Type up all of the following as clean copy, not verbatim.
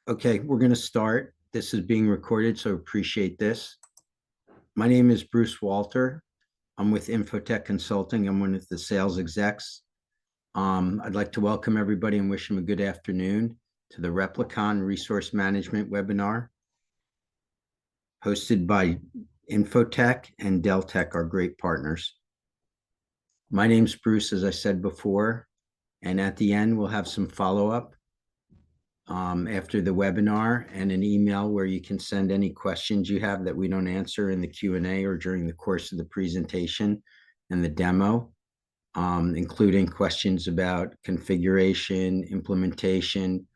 Okay, we're going to start. This is being recorded, so appreciate this. My name is Bruce Walter. I'm with Infotek Consulting. I'm one of the sales execs. I'd like to welcome everybody and wish them a good afternoon to the Replicon Resource Management webinar hosted by Infotek and Deltek, our great partners. My name's Bruce, as I said before, and at the end, we'll have some follow-up after the webinar and an email where you can send any questions you have that we don't answer in the Q&A or during the course of the presentation and the demo, including questions about configuration, implementation.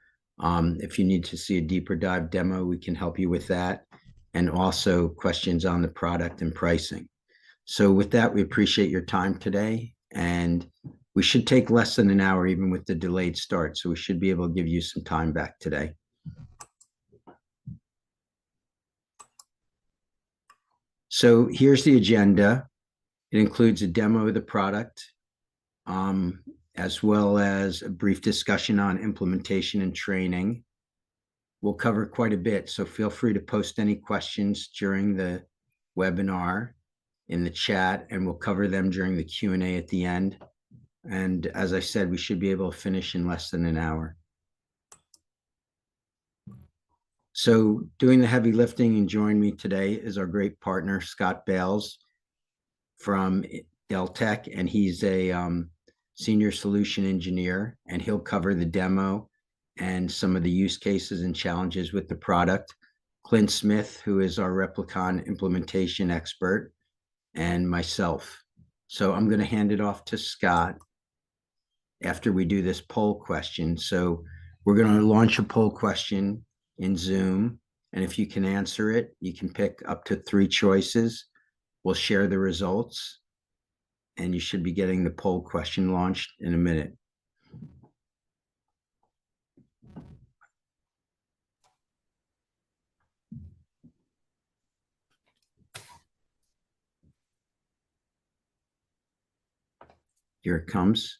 If you need to see a deeper dive demo, we can help you with that, and also questions on the product and pricing. So with that, we appreciate your time today, and we should take less than an hour, even with the delayed start. So we should be able to give you some time back today. So here's the agenda. It includes a demo of the product, as well as a brief discussion on implementation and training. We'll cover quite a bit, so feel free to post any questions during the webinar in the chat, and we'll cover them during the Q&A at the end. And as I said, we should be able to finish in less than an hour. So doing the heavy lifting and joining me today is our great partner, Scott Bales from Deltek, and he's a senior solution engineer, and he'll cover the demo and some of the use cases and challenges with the product. Clint Smith, who is our Replicon implementation expert, and myself. So I'm going to hand it off to Scott after we do this poll question. So we're going to launch a poll question in Zoom, and if you can answer it, you can pick up to 3 choices. We'll share the results, and you should be getting the poll question launched in a minute. Here it comes.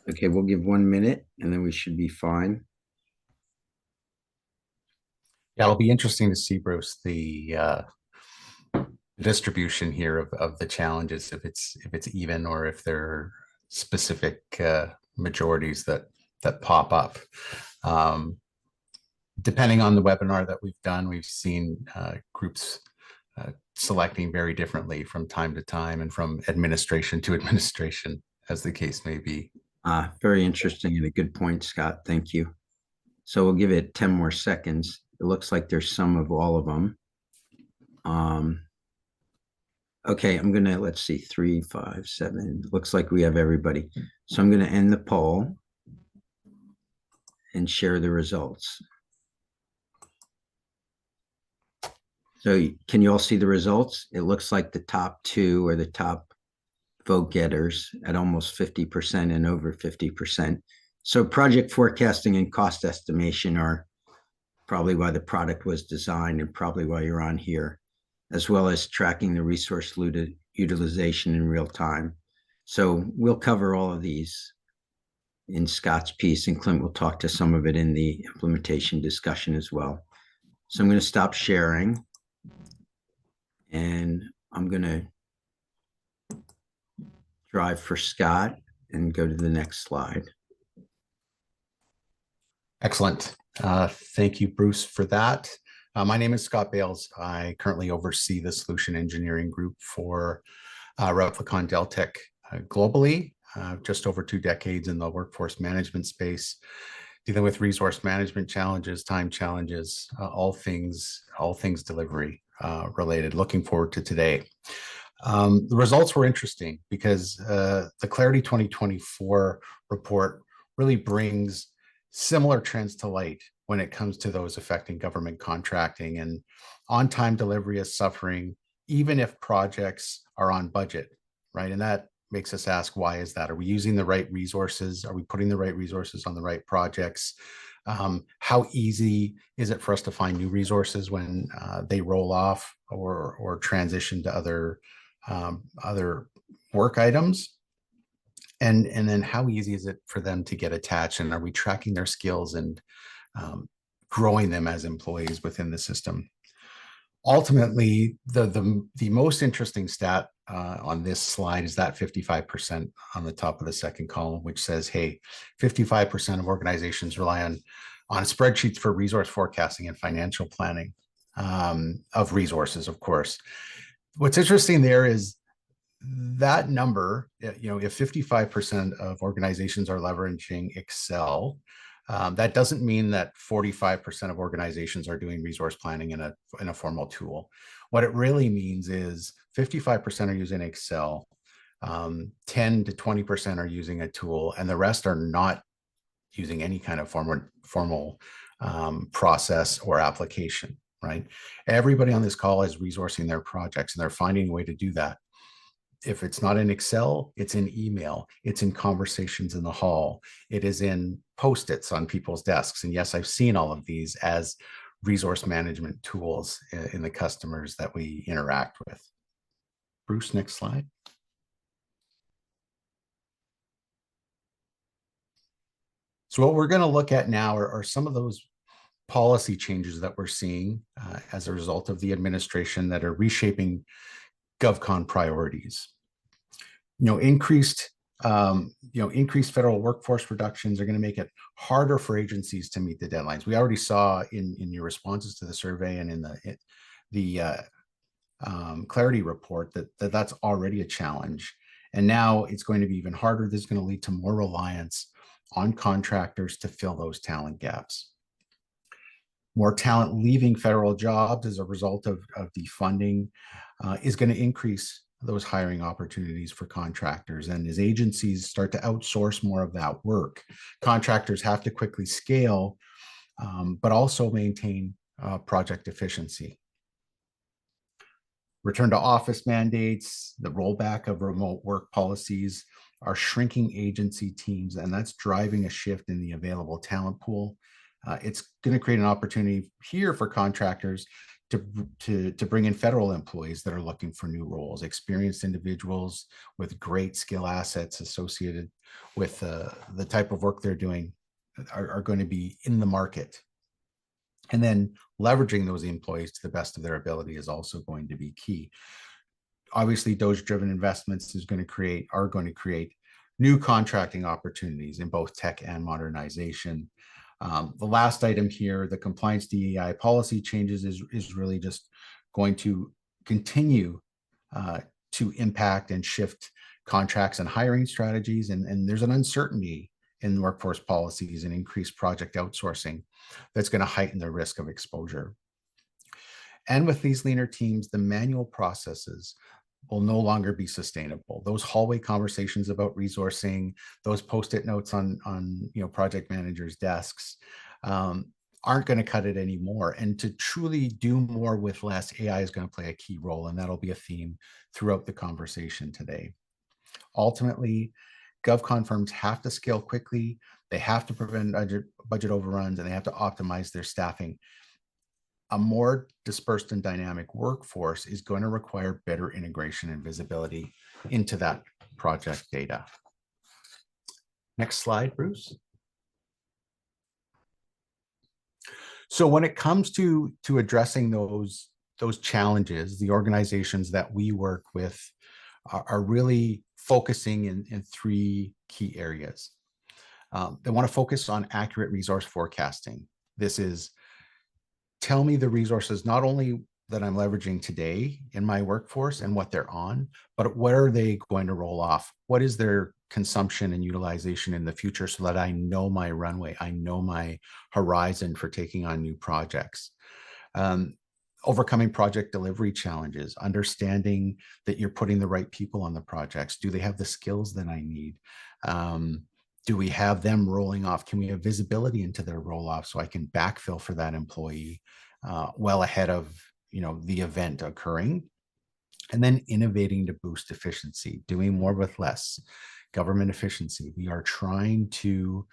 Okay, we'll give 1 minute and then we should be fine. Yeah, it'll be interesting to see, Bruce, the distribution here of the challenges, if it's even or if there are specific majorities that pop up. Depending on the webinar that we've done, we've seen groups selecting very differently from time to time and from administration to administration, as the case may be. Very interesting and a good point, Scott. Thank you. So we'll give it 10 more seconds. It looks like there's some of all of them. Okay, I'm going to, let's see, 3, 5, 7. Looks like we have everybody. So I'm going to end the poll and share the results. So can you all see the results? It looks like the top 2 are the top vote getters at almost 50% and over 50%. So project forecasting and cost estimation are probably why the product was designed and probably why you're on here, as well as tracking the resource utilization in real time. So we'll cover all of these in Scott's piece, and Clint will talk to some of it in the implementation discussion as well. So I'm going to stop sharing, and I'm going to drive for Scott and go to the next slide. Excellent. Thank you, Bruce, for that. My name is Scott Bales. I currently oversee the solution engineering group for Replicon Deltek globally, just over 2 decades in the workforce management space, dealing with resource management challenges, time challenges, all things delivery related. Looking forward to today. The results were interesting because the Clarity 2024 report really brings similar trends to light when it comes to those affecting government contracting, and on-time delivery is suffering, even if projects are on budget, right? And that makes us ask, why is that? Are we using the right resources? Are we putting the right resources on the right projects? How easy is it for us to find new resources when they roll off or transition to other work items? And then how easy is it for them to get attached? And are we tracking their skills and growing them as employees within the system? Ultimately, the most interesting stat on this slide is that 55% on the top of the second column, which says, hey, 55% of organizations rely on spreadsheets for resource forecasting and financial planning of resources, of course. What's interesting there is that number, if 55% of organizations are leveraging Excel, that doesn't mean that 45% of organizations are doing resource planning in a formal tool. What it really means is 55% are using Excel, 10 to 20% are using a tool, and the rest are not using any kind of formal process or application, right? Everybody on this call is resourcing their projects, and they're finding a way to do that. If it's not in Excel, it's in email, it's in conversations in the hall, it is in Post-its on people's desks. And yes, I've seen all of these as resource management tools in the customers that we interact with. Bruce, next slide. So what we're going to look at now are some of those policy changes that we're seeing as a result of the administration that are reshaping GovCon priorities. Increased federal workforce reductions are going to make it harder for agencies to meet the deadlines. We already saw in your responses to the survey and in the clarity report that's already a challenge. And now it's going to be even harder. This is going to lead to more reliance on contractors to fill those talent gaps. More talent leaving federal jobs as a result of defunding is going to increase those hiring opportunities for contractors. And as agencies start to outsource more of that work, contractors have to quickly scale, but also maintain project efficiency. Return to office mandates, the rollback of remote work policies are shrinking agency teams, and that's driving a shift in the available talent pool. It's going to create an opportunity here for contractors to bring in federal employees that are looking for new roles, experienced individuals with great skill assets associated with the type of work they're doing are going to be in the market. And then leveraging those employees to the best of their ability is also going to be key. Obviously, DOGE-driven investments are going to create new contracting opportunities in both tech and modernization. The last item here, the compliance DEI policy changes is really just going to continue to impact and shift contracts and hiring strategies. And there's an uncertainty in workforce policies and increased project outsourcing that's going to heighten the risk of exposure. And with these leaner teams, the manual processes will no longer be sustainable. Those hallway conversations about resourcing, those Post-it notes on project managers' desks aren't going to cut it anymore. And to truly do more with less, AI is going to play a key role, and that'll be a theme throughout the conversation today. Ultimately, GovCon firms have to scale quickly, they have to prevent budget overruns, and they have to optimize their staffing. A more dispersed and dynamic workforce is going to require better integration and visibility into that project data. Next slide, Bruce. So when it comes to addressing those challenges, the organizations that we work with are really focusing in three key areas. They want to focus on accurate resource forecasting. This is, tell me the resources not only that I'm leveraging today in my workforce and what they're on, but where are they going to roll off? What is their consumption and utilization in the future, so that I know my runway, I know my horizon for taking on new projects. Overcoming project delivery challenges, understanding that you're putting the right people on the projects. Do they have the skills that I need? Do we have them rolling off? Can we have visibility into their roll off so I can backfill for that employee well ahead of the event occurring? And then innovating to boost efficiency, doing more with less. Government efficiency. We are trying to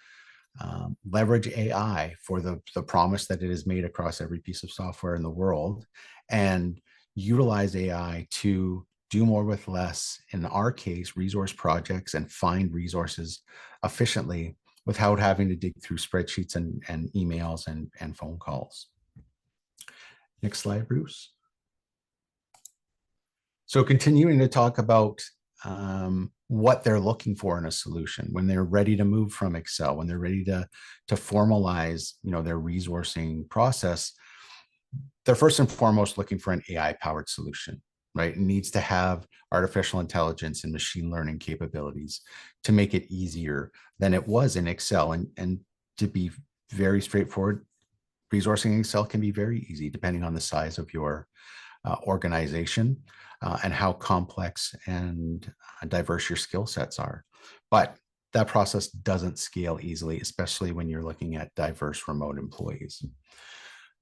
leverage AI for the promise that it has made across every piece of software in the world, and utilize AI to do more with less, in our case, resource projects, and find resources efficiently without having to dig through spreadsheets and emails and phone calls. Next slide, Bruce. So continuing to talk about what they're looking for in a solution when they're ready to move from Excel, when they're ready to formalize, their resourcing process, they're first and foremost looking for an AI-powered solution, right? It needs to have artificial intelligence and machine learning capabilities to make it easier than it was in Excel. And to be very straightforward, resourcing in Excel can be very easy depending on the size of your organization and how complex and diverse your skill sets are. But that process doesn't scale easily, especially when you're looking at diverse remote employees.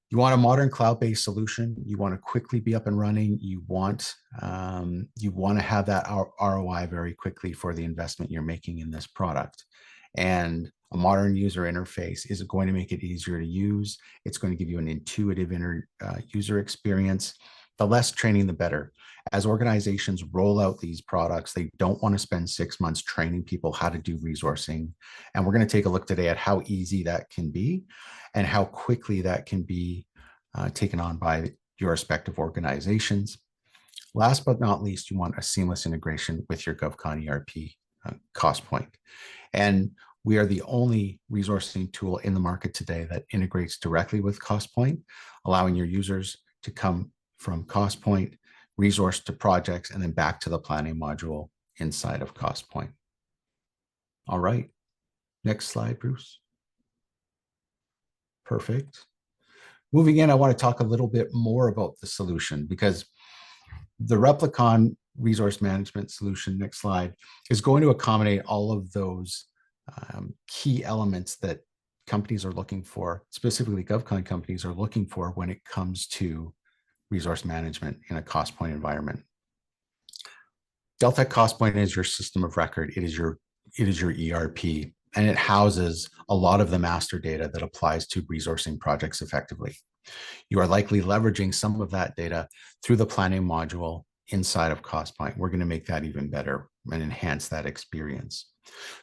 You want a modern cloud-based solution. You want to quickly be up and running. You want to have that ROI very quickly for the investment you're making in this product. And a modern user interface is going to make it easier to use. It's going to give you an intuitive user experience. The less training, the better. As organizations roll out these products, they don't want to spend 6 months training people how to do resourcing. And we're going to take a look today at how easy that can be and how quickly that can be taken on by your respective organizations. Last but not least, you want a seamless integration with your GovCon ERP, Costpoint. And we are the only resourcing tool in the market today that integrates directly with Costpoint, allowing your users to come from Costpoint, resource to projects, and then back to the planning module inside of Costpoint. All right, next slide, Bruce. Perfect. Moving in, I want to talk a little bit more about the solution because the Replicon Resource Management solution, next slide, is going to accommodate all of those key elements that companies are looking for, specifically GovCon companies are looking for when it comes to resource management in a Costpoint environment. Deltek Costpoint is your system of record. It is your ERP, and it houses a lot of the master data that applies to resourcing projects effectively. You are likely leveraging some of that data through the planning module inside of Costpoint. We're going to make that even better and enhance that experience.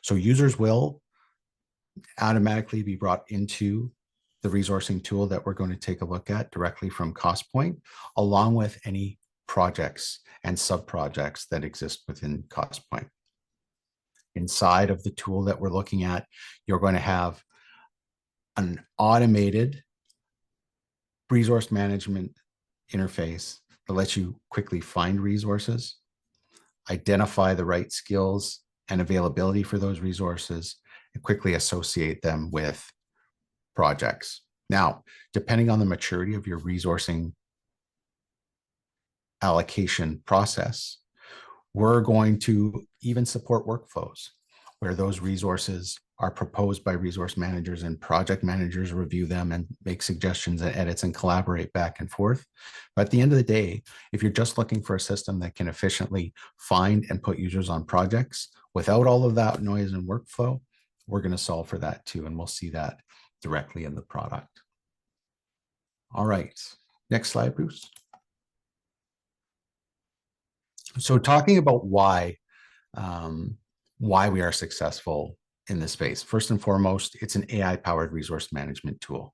So users will automatically be brought into the resourcing tool that we're going to take a look at directly from Costpoint, along with any projects and sub-projects that exist within Costpoint. Inside of the tool that we're looking at, you're going to have an automated resource management interface that lets you quickly find resources, identify the right skills and availability for those resources, and quickly associate them with projects. Now, depending on the maturity of your resourcing allocation process, we're going to even support workflows where those resources are proposed by resource managers and project managers review them and make suggestions and edits and collaborate back and forth. But at the end of the day, if you're just looking for a system that can efficiently find and put users on projects without all of that noise and workflow, we're going to solve for that too. And we'll see that directly in the product. All right, next slide, Bruce. So talking about why we are successful in this space. First and foremost, it's an AI-powered resource management tool.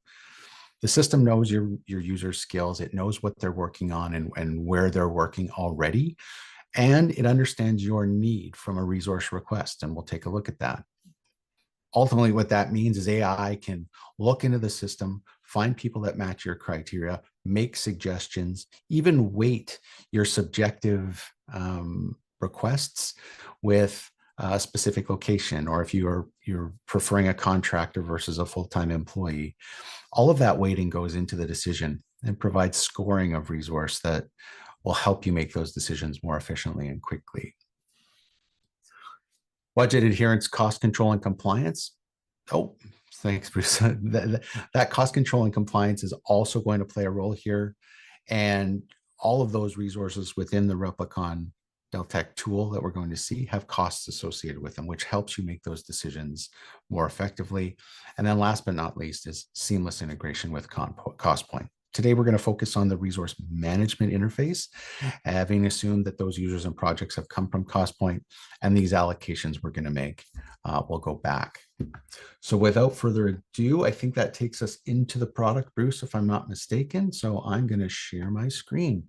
The system knows your user skills. It knows what they're working on and where they're working already. And it understands your need from a resource request. And we'll take a look at that. Ultimately, what that means is AI can look into the system, find people that match your criteria, make suggestions, even weight your subjective requests with a specific location, or if you're preferring a contractor versus a full-time employee. All of that weighting goes into the decision and provides scoring of resource that will help you make those decisions more efficiently and quickly. Budget adherence, cost control, and compliance. Oh, thanks, Bruce. that cost control and compliance is also going to play a role here. And all of those resources within the Replicon Deltek tool that we're going to see have costs associated with them, which helps you make those decisions more effectively. And then last but not least is seamless integration with Costpoint Today, we're going to focus on the resource management interface, having assumed that those users and projects have come from Costpoint, and these allocations we're going to make will go back. So without further ado, I think that takes us into the product, Bruce, if I'm not mistaken. So I'm going to share my screen.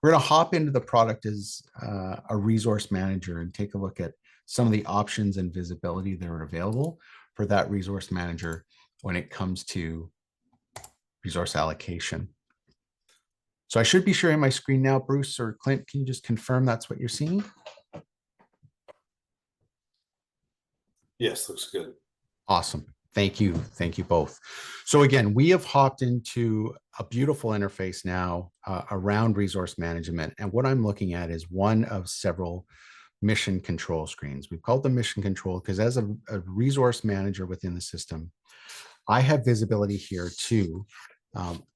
We're going to hop into the product as a resource manager and take a look at some of the options and visibility that are available for that resource manager when it comes to resource allocation. So I should be sharing my screen now. Bruce or Clint, can you just confirm that's what you're seeing? Yes, looks good. Awesome. Thank you. Thank you both. So again, we have hopped into a beautiful interface now around resource management. And what I'm looking at is one of several mission control screens. We've called them mission control because as a resource manager within the system, I have visibility here to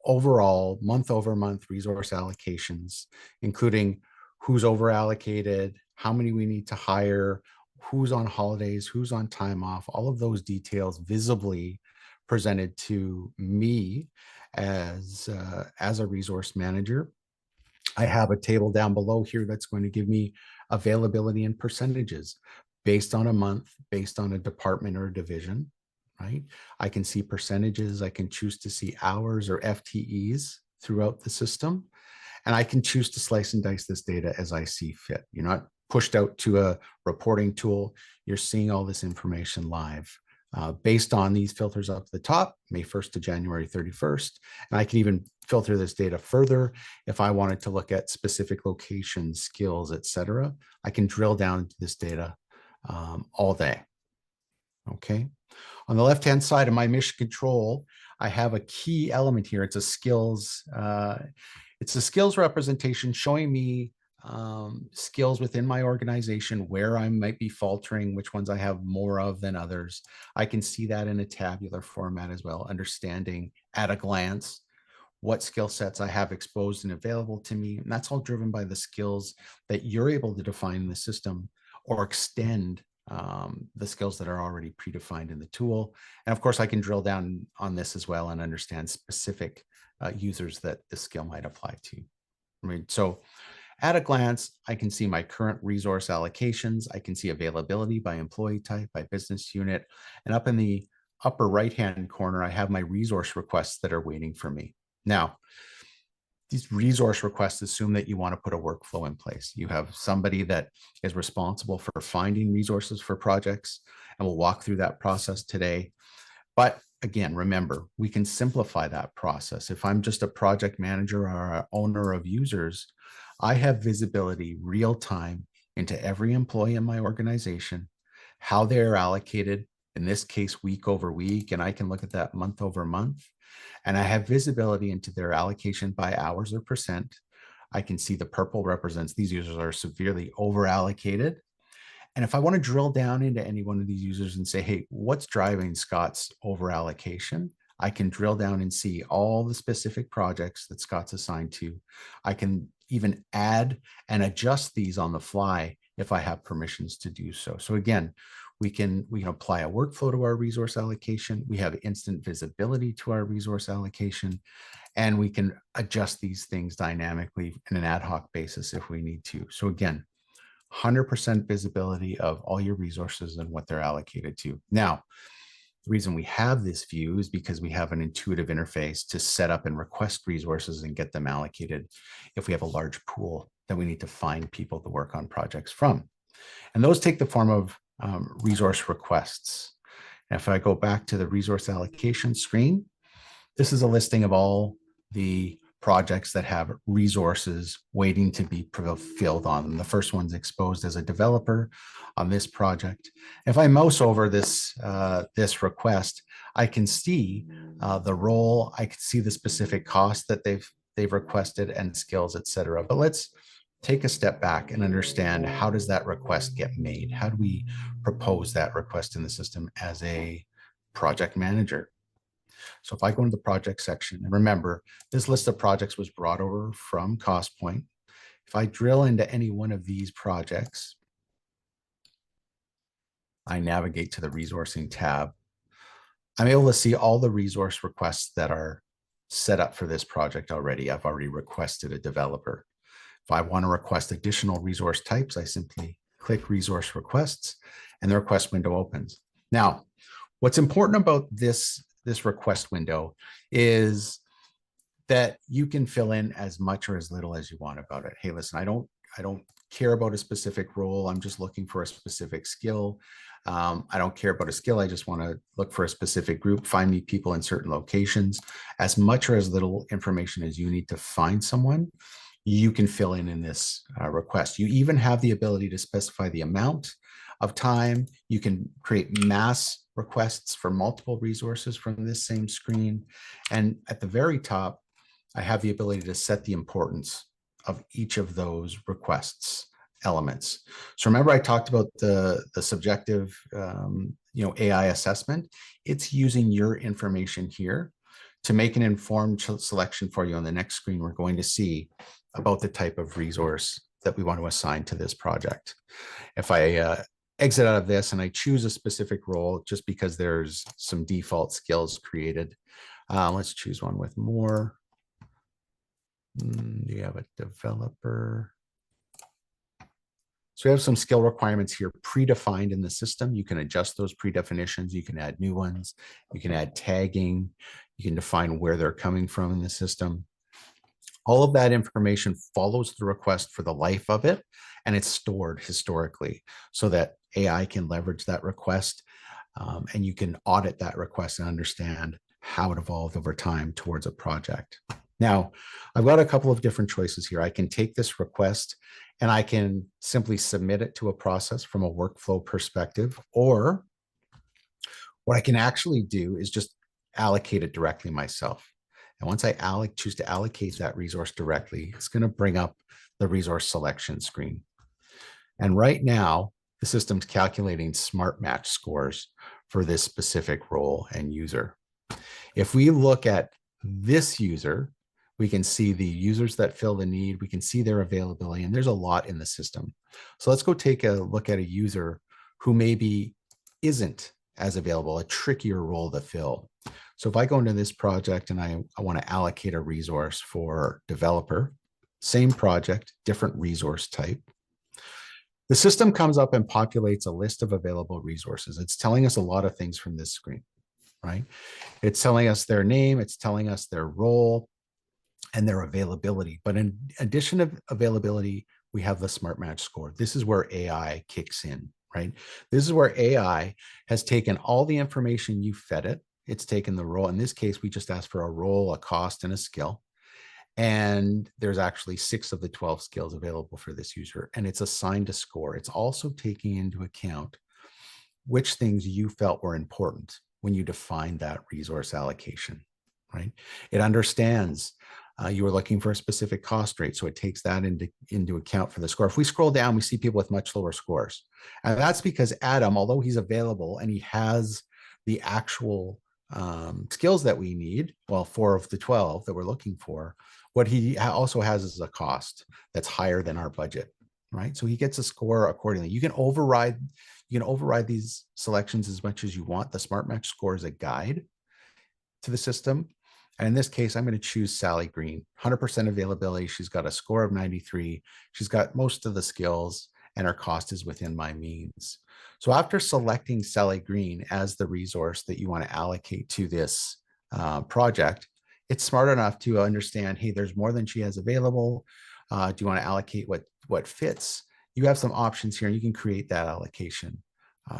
overall month over month resource allocations, including who's over allocated, how many we need to hire, who's on holidays, who's on time off, all of those details visibly presented to me as a resource manager. I have a table down below here that's going to give me availability in percentages based on a month, based on a department or a division, right? I can see percentages. I can choose to see hours or FTEs throughout the system. And I can choose to slice and dice this data as I see fit. You're not pushed out to a reporting tool. You're seeing all this information live based on these filters up at the top, May 1st to January 31st. And I can even filter this data further. If I wanted to look at specific locations, skills, et cetera, I can drill down into this data all day. Okay. On the left-hand side of my mission control, I have a key element here. It's a skills representation showing me skills within my organization, where I might be faltering, which ones I have more of than others. I can see that in a tabular format as well, understanding at a glance what skill sets I have exposed and available to me. And that's all driven by the skills that you're able to define in the system or extend the skills that are already predefined in the tool. And of course, I can drill down on this as well and understand specific users that the skill might apply to. I mean, so at a glance, I can see my current resource allocations. I can see availability by employee type, by business unit. And up in the upper right-hand corner, I have my resource requests that are waiting for me. Now, these resource requests assume that you want to put a workflow in place. You have somebody that is responsible for finding resources for projects, and we'll walk through that process today. But again, remember, we can simplify that process. If I'm just a project manager or an owner of users, I have visibility real time into every employee in my organization, how they're allocated, in this case, week over week, and I can look at that month over month. And I have visibility into their allocation by hours or percent. I can see the purple represents these users are severely over allocated. And if I want to drill down into any one of these users and say, hey, what's driving Scott's over allocation? I can drill down and see all the specific projects that Scott's assigned to. I can even add and adjust these on the fly if I have permissions to do so. So again, we can apply a workflow to our resource allocation. We have instant visibility to our resource allocation, and we can adjust these things dynamically in an ad hoc basis if we need to. So again, 100% visibility of all your resources and what they're allocated to. Now, the reason we have this view is because we have an intuitive interface to set up and request resources and get them allocated if we have a large pool that we need to find people to work on projects from. And those take the form of resource requests. And if I go back to the resource allocation screen, this is a listing of all the projects that have resources waiting to be fulfilled on them. The first one's exposed as a developer on this project. If I mouse over this request, I can see the role, I can see the specific cost that they've requested and skills, et cetera. But let's take a step back and understand, how does that request get made? How do we propose that request in the system as a project manager? So if I go into the project section, and remember, this list of projects was brought over from Costpoint. If I drill into any one of these projects, I navigate to the resourcing tab. I'm able to see all the resource requests that are set up for this project already. I've already requested a developer. If I want to request additional resource types, I simply click resource requests and the request window opens. Now, what's important about this request window is that you can fill in as much or as little as you want about it. Hey, listen, I don't care about a specific role. I'm just looking for a specific skill. I don't care about a skill. I just want to look for a specific group, find me people in certain locations. As much or as little information as you need to find someone, you can fill in this request. You even have the ability to specify the amount of time. You can create mass requests for multiple resources from this same screen. And at the very top, I have the ability to set the importance of each of those requests elements. So remember, I talked about the subjective AI assessment. It's using your information here to make an informed selection for you. On the next screen, we're going to see about the type of resource that we want to assign to this project. If I exit out of this and I choose a specific role, just because there's some default skills created, let's choose one with more. Do you have a developer? So we have some skill requirements here predefined in the system. You can adjust those predefinitions. You can add new ones. You can add tagging. You can define where they're coming from in the system. All of that information follows the request for the life of it, and it's stored historically so that AI can leverage that request, and you can audit that request and understand how it evolved over time towards a project. Now, I've got a couple of different choices here. I can take this request and I can simply submit it to a process from a workflow perspective, or what I can actually do is just allocate it directly myself. And once I choose to allocate that resource directly, it's going to bring up the resource selection screen. And right now, the system's calculating smart match scores for this specific role and user. If we look at this user, we can see the users that fill the need. We can see their availability, and there's a lot in the system. So let's go take a look at a user who maybe isn't as available, a trickier role to fill. So if I go into this project and I want to allocate a resource for developer, same project, different resource type, the system comes up and populates a list of available resources. It's telling us a lot of things from this screen, right? It's telling us their name, it's telling us their role and their availability. But in addition to availability, we have the smart match score. This is where AI kicks in, right? This is where AI has taken all the information you fed it. It's taken the role. In this case, we just asked for a role, a cost, and a skill. And there's actually 6 of the 12 skills available for this user, and it's assigned a score. It's also taking into account which things you felt were important when you defined that resource allocation, right? It understands you were looking for a specific cost rate, so it takes that into account for the score. If we scroll down, we see people with much lower scores. And that's because Adam, although he's available and he has the actual skills that we need, well, 4 of the 12 that we're looking for, what he also has is a cost that's higher than our budget, right? So he gets a score accordingly. You can override these selections as much as you want. The Smart Match score is a guide to the system. And in this case, I'm going to choose Sally Green, 100% availability. She's got a score of 93. She's got most of the skills and her cost is within my means. So after selecting Sally Green as the resource that you want to allocate to this project, it's smart enough to understand, hey, there's more than she has available. Do you want to allocate what fits? You have some options here, and you can create that allocation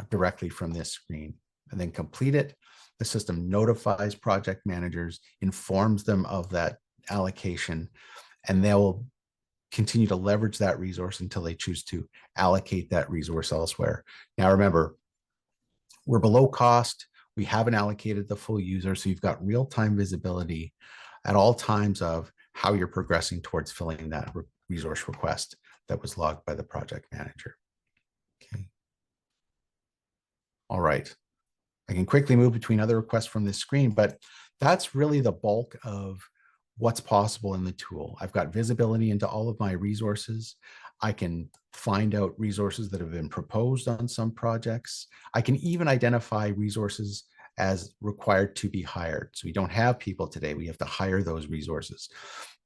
directly from this screen and then complete it. The system notifies project managers, informs them of that allocation, and they will continue to leverage that resource until they choose to allocate that resource elsewhere. Now, remember, we're below cost. We haven't allocated the full user, so you've got real-time visibility at all times of how you're progressing towards filling that resource request that was logged by the project manager. Okay. All right. I can quickly move between other requests from this screen, but that's really the bulk of what's possible in the tool. I've got visibility into all of my resources. I can find out resources that have been proposed on some projects. I can even identify resources as required to be hired. So we don't have people today. We have to hire those resources.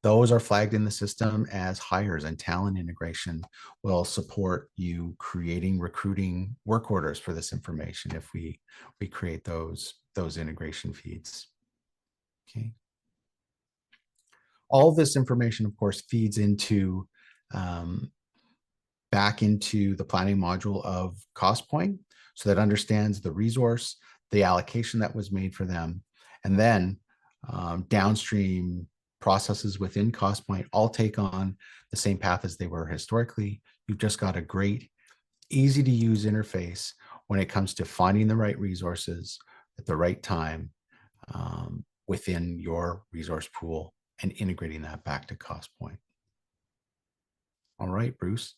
Those are flagged in the system as hires, and talent integration will support you creating recruiting work orders for this information if we create those integration feeds. Okay. All of this information, of course, feeds into back into the planning module of Costpoint, so that understands the resource, the allocation that was made for them, and then downstream processes within Costpoint all take on the same path as they were historically. You've just got a great, easy to use interface when it comes to finding the right resources at the right time within your resource pool and integrating that back to Costpoint. All right, Bruce,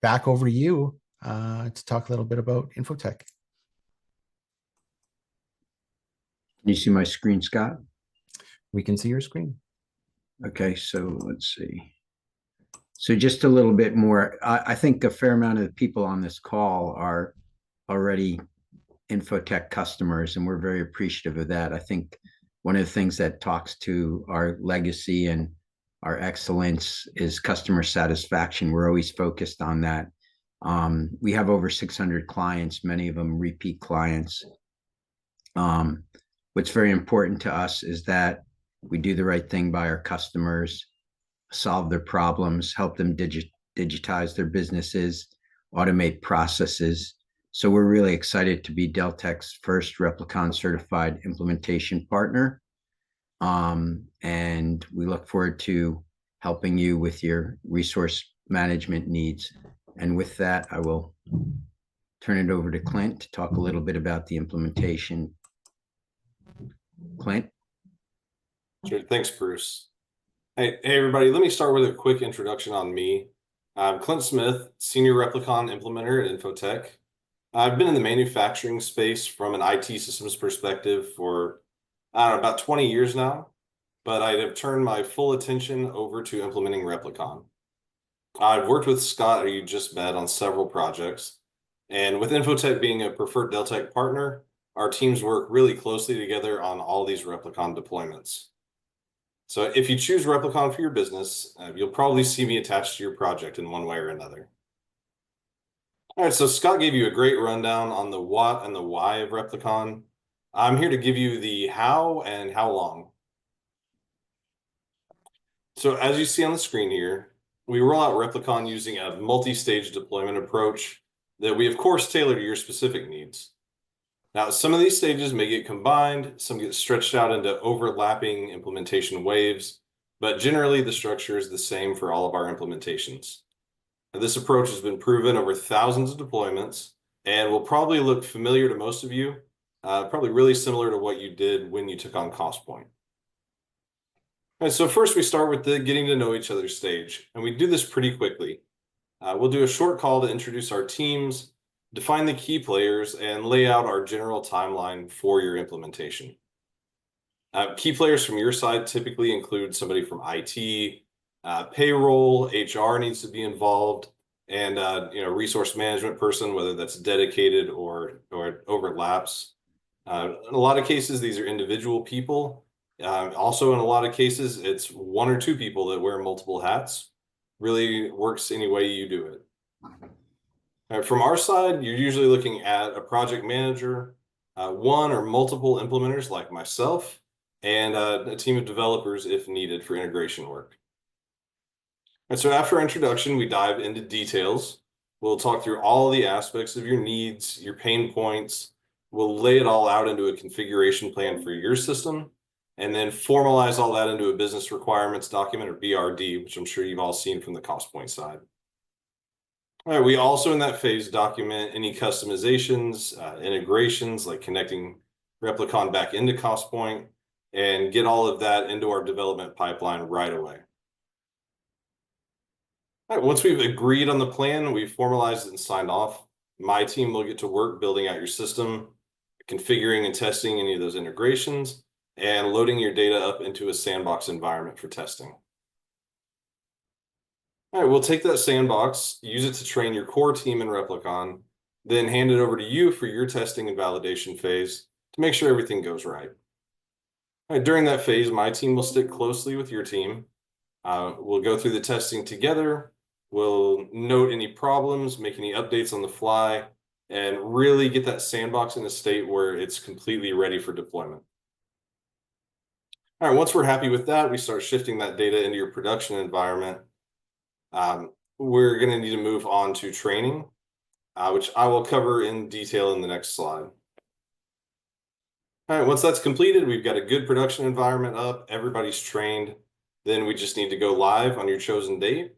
back over to you to talk a little bit about Infotek. Can you see my screen, Scott? We can see your screen. Okay, so let's see. So just a little bit more. I think a fair amount of the people on this call are already Infotek customers, and we're very appreciative of that. I think one of the things that talks to our legacy and our excellence is customer satisfaction. We're always focused on that. We have over 600 clients, many of them repeat clients. What's very important to us is that we do the right thing by our customers, solve their problems, help them digitize their businesses, automate processes. So we're really excited to be Deltek's first Replicon certified implementation partner. And we look forward to helping you with your resource management needs. And with that, I will turn it over to Clint to talk a little bit about the implementation. Clint? Sure. Thanks, Bruce. Hey, everybody. Let me start with a quick introduction on me. I'm Clint Smith, Senior Replicon Implementer at Infotek. I've been in the manufacturing space from an IT systems perspective for about 20 years now, but I have turned my full attention over to implementing Replicon. I've worked with Scott, who you just met, on several projects, and with Infotek being a preferred Deltek partner, our teams work really closely together on all these Replicon deployments. So if you choose Replicon for your business, you'll probably see me attached to your project in one way or another. All right, so Scott gave you a great rundown on the what and the why of Replicon. I'm here to give you the how and how long. So as you see on the screen here, we roll out Replicon using a multi-stage deployment approach that we, of course, tailor to your specific needs. Now, some of these stages may get combined, some get stretched out into overlapping implementation waves, but generally the structure is the same for all of our implementations. Now, this approach has been proven over thousands of deployments and will probably look familiar to most of you, probably really similar to what you did when you took on Costpoint. And so first we start with the getting to know each other stage, and we do this pretty quickly. We'll do a short call to introduce our teams, define the key players, and lay out our general timeline for your implementation. Key players from your side typically include somebody from IT, payroll, HR needs to be involved, and resource management person, whether that's dedicated or overlaps. In a lot of cases, these are individual people. Also, in a lot of cases, it's one or two people that wear multiple hats. Really works any way you do it. From our side, you're usually looking at a project manager, one or multiple implementers like myself, and a team of developers if needed for integration work. And so after introduction, we dive into details. We'll talk through all the aspects of your needs, your pain points. We'll lay it all out into a configuration plan for your system, and then formalize all that into a business requirements document, or BRD, which I'm sure you've all seen from the Costpoint side. All right, we also in that phase document any customizations, integrations, like connecting Replicon back into Costpoint, and get all of that into our development pipeline right away. All right, once we've agreed on the plan, we've formalized it and signed off, my team will get to work building out your system, configuring and testing any of those integrations, and loading your data up into a sandbox environment for testing. All right, we'll take that sandbox, use it to train your core team in Replicon, then hand it over to you for your testing and validation phase. to make sure everything goes right. All right, during that phase, my team will stick closely with your team. We'll go through the testing together. We'll note any problems, make any updates on the fly, and really get that sandbox in a state where it's completely ready for deployment. All right, once we're happy with that, we start shifting that data into your production environment. We're going to need to move on to training, which I will cover in detail in the next slide. All right, once that's completed, we've got a good production environment up, everybody's trained, then we just need to go live on your chosen date.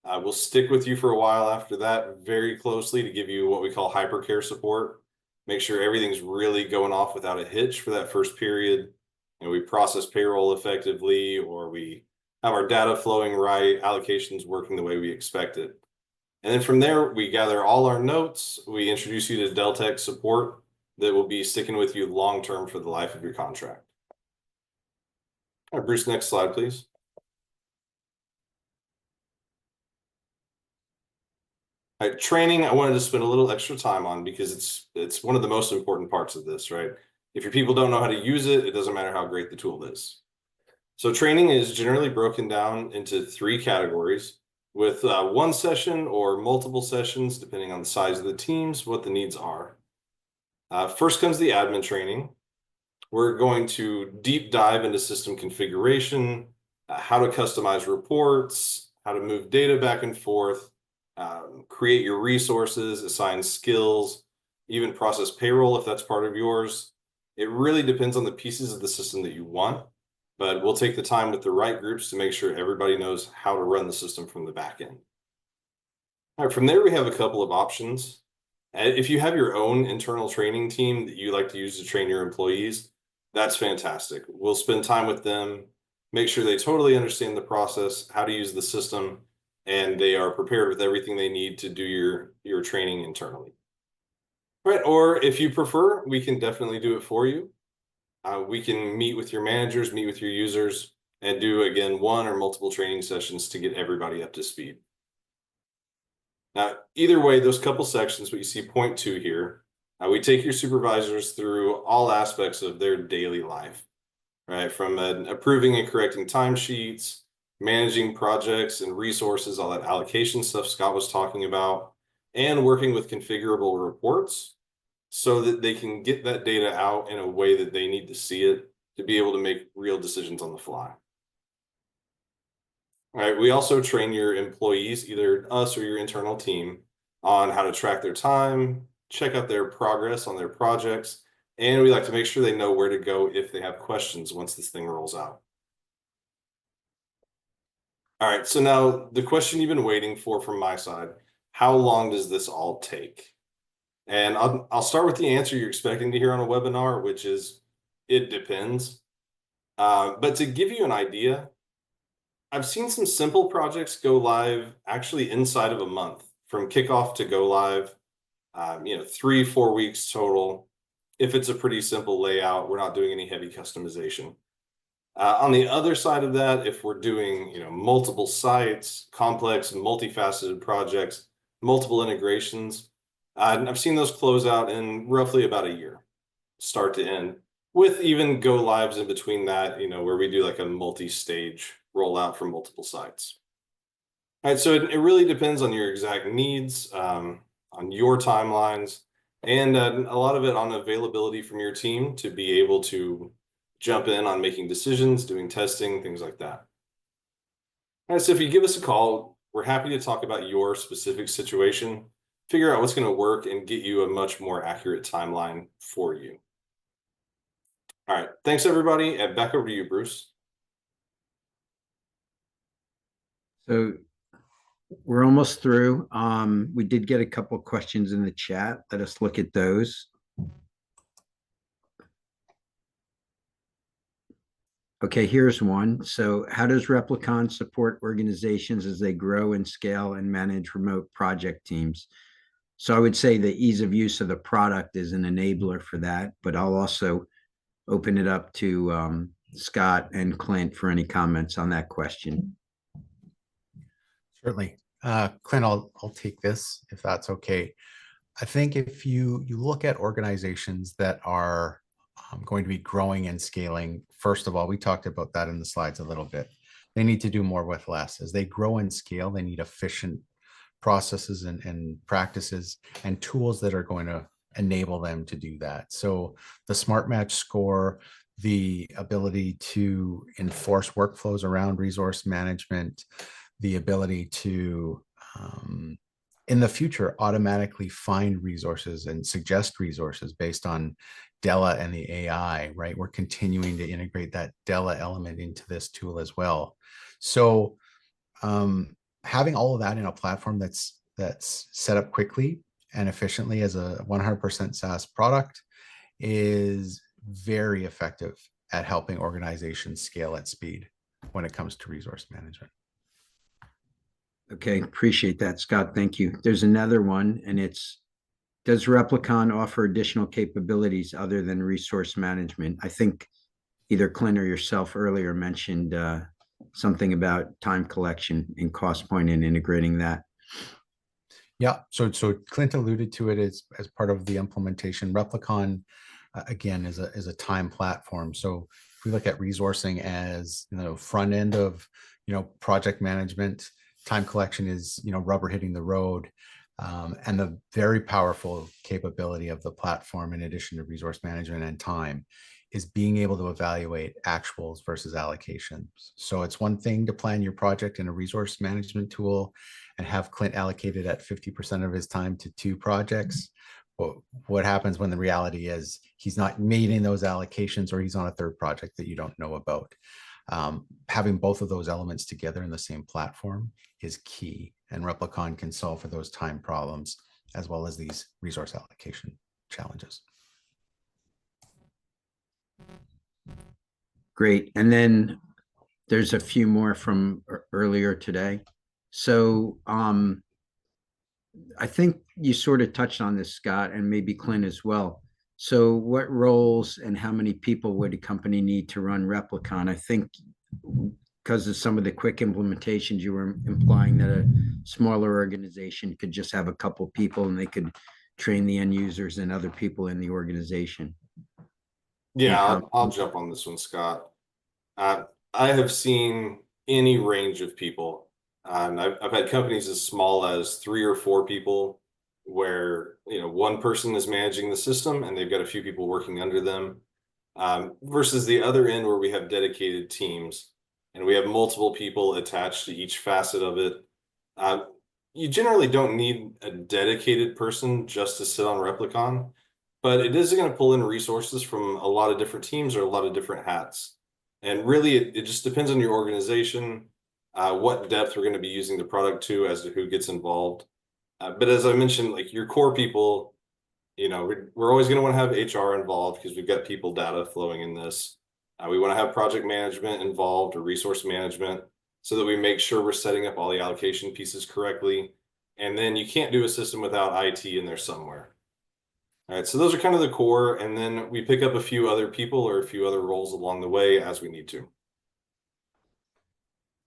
We'll stick with you for a while after that very closely to give you what we call hypercare support. Make sure everything's really going off without a hitch for that first period. And we process payroll effectively, or we have our data flowing right, allocations working the way we expect it. And then from there, we gather all our notes. We introduce you to Deltek support that will be sticking with you long-term for the life of your contract. All right, Bruce, next slide, please. All right, training, I wanted to spend a little extra time on because it's one of the most important parts of this, right? If your people don't know how to use it, it doesn't matter how great the tool is. So training is generally broken down into 3 categories with one session or multiple sessions, depending on the size of the teams, what the needs are. First comes the admin training. We're going to deep dive into system configuration, how to customize reports, how to move data back and forth, create your resources, assign skills, even process payroll if that's part of yours. It really depends on the pieces of the system that you want, but we'll take the time with the right groups to make sure everybody knows how to run the system from the back end. All right, from there, we have a couple of options. If you have your own internal training team that you like to use to train your employees, that's fantastic. We'll spend time with them, make sure they totally understand the process, how to use the system, and they are prepared with everything they need to do your training internally. Right, or if you prefer, we can definitely do it for you. We can meet with your managers, meet with your users, and do, again, one or multiple training sessions to get everybody up to speed. Now, either way, those couple sections, what you see point 2 here, we take your supervisors through all aspects of their daily life, right? From approving and correcting timesheets, managing projects and resources, all that allocation stuff Scott was talking about, and working with configurable reports so that they can get that data out in a way that they need to see it to be able to make real decisions on the fly. All right, we also train your employees, either us or your internal team, on how to track their time, check out their progress on their projects, and we like to make sure they know where to go if they have questions once this thing rolls out. All right, so now the question you've been waiting for from my side, how long does this all take? And I'll start with the answer you're expecting to hear on a webinar, which is it depends. But to give you an idea, I've seen some simple projects go live actually inside of a month, from kickoff to go live, 3-4 weeks total. If it's a pretty simple layout, we're not doing any heavy customization. On the other side of that, if we're doing multiple sites, complex, multifaceted projects, multiple integrations, I've seen those close out in roughly about a year, start to end, with even go lives in between that, where we do like a multi-stage rollout for multiple sites. All right, so it really depends on your exact needs, on your timelines, and a lot of it on availability from your team to be able to jump in on making decisions, doing testing, things like that. All right, so if you give us a call, we're happy to talk about your specific situation, figure out what's going to work, and get you a much more accurate timeline for you. All right, thanks everybody, and back over to you, Bruce. So we're almost through. We did get a couple of questions in the chat. Let us look at those. Okay, here's one. So how does Replicon support organizations as they grow and scale and manage remote project teams? So I would say the ease of use of the product is an enabler for that, but I'll also open it up to Scott and Clint for any comments on that question. Certainly. Clint, I'll take this if that's okay. I think if you look at organizations that are going to be growing and scaling. First of all, we talked about that in the slides a little bit. They need to do more with less. As they grow and scale, they need efficient processes and practices and tools that are going to enable them to do that. So the Smart Match score, the ability to enforce workflows around resource management, the ability to, in the future, automatically find resources and suggest resources based on Della and the AI, right? We're continuing to integrate that Della element into this tool as well. So having all of that in a platform that's set up quickly and efficiently as a 100% SaaS product is very effective at helping organizations scale at speed when it comes to resource management. Okay, appreciate that, Scott. Thank you. There's another one, and it's, does Replicon offer additional capabilities other than resource management? I think either Clint or yourself earlier mentioned something about time collection in Costpoint and integrating that. Yeah, so Clint alluded to it as part of the implementation. Replicon, again, is a time platform. So if we look at resourcing as, front end of, project management, time collection is, rubber hitting the road. And the very powerful capability of the platform, in addition to resource management and time, is being able to evaluate actuals versus allocations. So it's one thing to plan your project in a resource management tool and have Clint allocated at 50% of his time to 2 projects. But what happens when the reality is he's not meeting those allocations, or he's on a 3rd project that you don't know about? Having both of those elements together in the same platform is key, and Replicon can solve for those time problems as well as these resource allocation challenges. Great. And then there's a few more from earlier today. So I think you sort of touched on this, Scott, and maybe Clint as well. So what roles and how many people would a company need to run Replicon? I think because of some of the quick implementations, you were implying that a smaller organization could just have a couple people and they could train the end users and other people in the organization. Yeah, I'll jump on this one, Scott. I have seen any range of people. I've had companies as small as 3 or 4 people where, one person is managing the system and they've got a few people working under them, versus the other end where we have dedicated teams and we have multiple people attached to each facet of it. You generally don't need a dedicated person just to sit on Replicon, but it is going to pull in resources from a lot of different teams or a lot of different hats. And really, it just depends on your organization, what depth we're going to be using the product to as to who gets involved. But as I mentioned, like your core people, we're always going to want to have HR involved because we've got people data flowing in this. We want to have project management involved or resource management so that we make sure we're setting up all the allocation pieces correctly. And then you can't do a system without IT in there somewhere. All right, so those are kind of the core, and then we pick up a few other people or a few other roles along the way as we need to.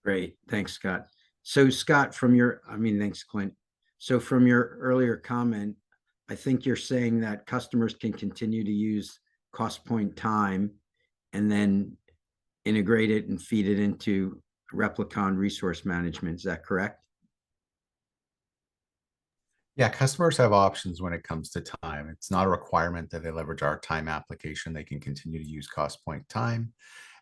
Great. Thanks, Scott. So Scott, thanks, Clint. So from your earlier comment, I think you're saying that customers can continue to use Costpoint time and then integrate it and feed it into Replicon Resource Management. Is that correct? Yeah, customers have options when it comes to time. It's not a requirement that they leverage our time application. They can continue to use Costpoint time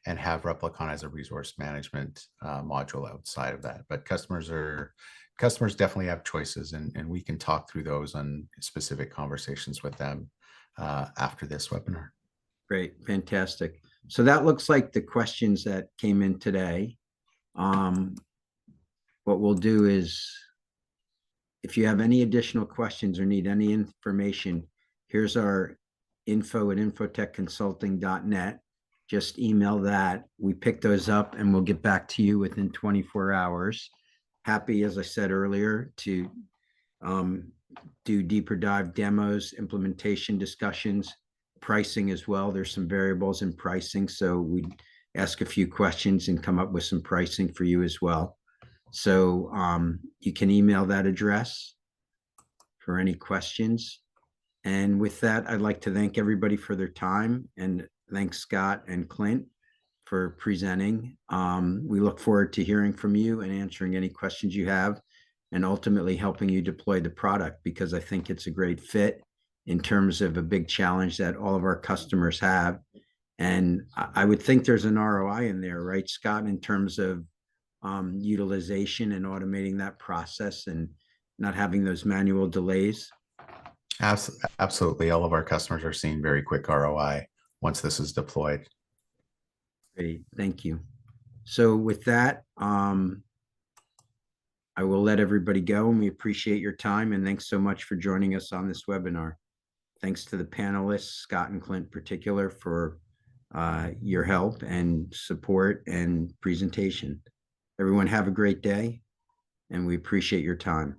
and have Replicon as a resource management module outside of that. But customers definitely have choices, and we can talk through those on specific conversations with them after this webinar. Great, fantastic. So that looks like the questions that came in today. What we'll do is, if you have any additional questions or need any information, here's our info@infotekconsulting.net. Just email that. We pick those up and we'll get back to you within 24 hours. Happy, as I said earlier, to do deeper dive demos, implementation discussions, pricing as well. There's some variables in pricing, so we ask a few questions and come up with some pricing for you as well. So you can email that address for any questions. And with that, I'd like to thank everybody for their time and thank Scott and Clint for presenting. We look forward to hearing from you and answering any questions you have and ultimately helping you deploy the product, because I think it's a great fit in terms of a big challenge that all of our customers have. And I would think there's an ROI in there, right, Scott, in terms of utilization and automating that process and not having those manual delays. Absolutely. All of our customers are seeing very quick ROI once this is deployed. Great, thank you. So with that, I will let everybody go, and we appreciate your time, and thanks so much for joining us on this webinar. Thanks to the panelists, Scott and Clint in particular, for your help and support and presentation. Everyone have a great day, and we appreciate your time.